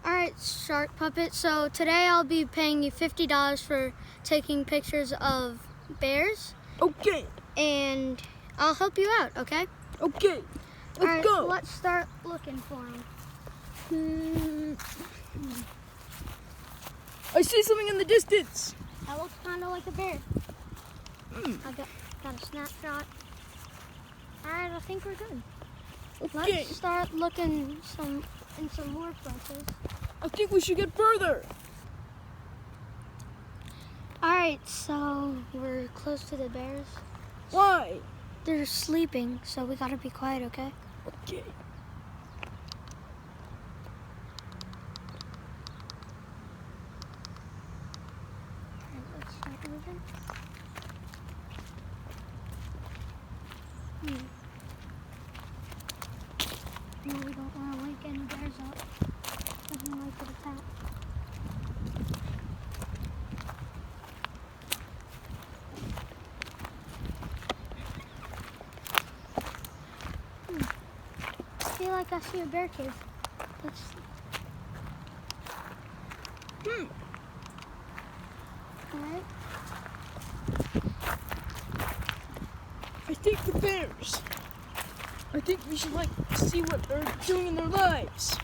Alright, Shark Puppet, so today I'll be paying you $50 for taking pictures of bears. Okay. And I'll help you out, okay? Okay. Let's go. Let's start looking for them. I see something in the distance. That looks kind of like a bear. I got a snapshot. Alright, I think we're good. Okay. Let's start looking in some more places. I think we should get further. Alright, so we're close to the bears. Why? They're sleeping, so we gotta be quiet, okay? Okay. Alright, let's start moving. No, we don't want to wake any bears up. Doesn't like to attack. I feel like I see a bear cave. Let's see. Alright. I think the bears. I think we should see what they're doing in their lives.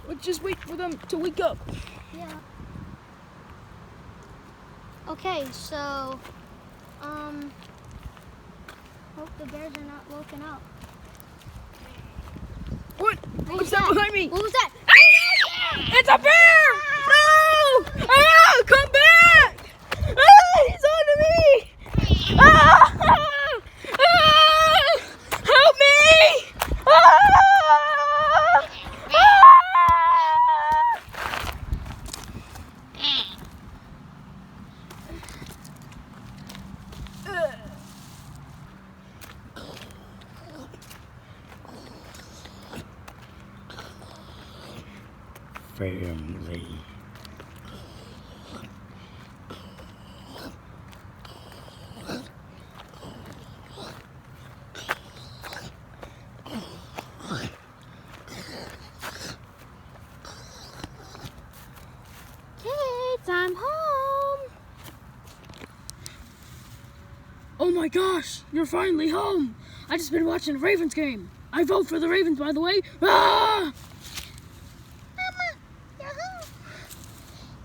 Let's just wait for them to wake up. Yeah. Okay, so hope the bears are not woken up. What's that behind me? What was that? It's a bear! No! Ah! Come back! Ah! He's on to me! Ah! Ah! Help me! Ah! Family. Kids, I'm home. Oh my gosh, you're finally home. I just been watching the Ravens game. I vote for the Ravens, by the way. Ah! Mama, you're home.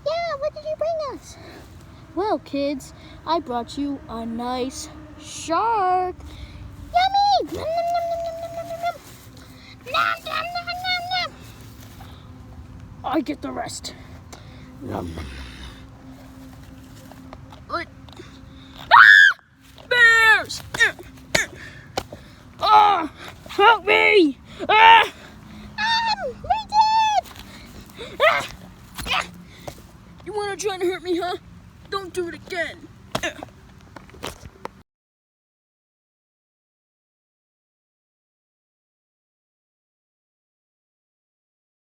Yeah, what did you bring us? Well, kids, I brought you a nice shark. Yummy! Nom, nom, nom, nom, nom, nom, nom, nom. Nom, nom, nom, nom, nom. I get the rest. Yum. What? Ah! Bears! Ah! Help me! Ah! We did! Ah! You wanna try to hurt me, huh? Don't do it again.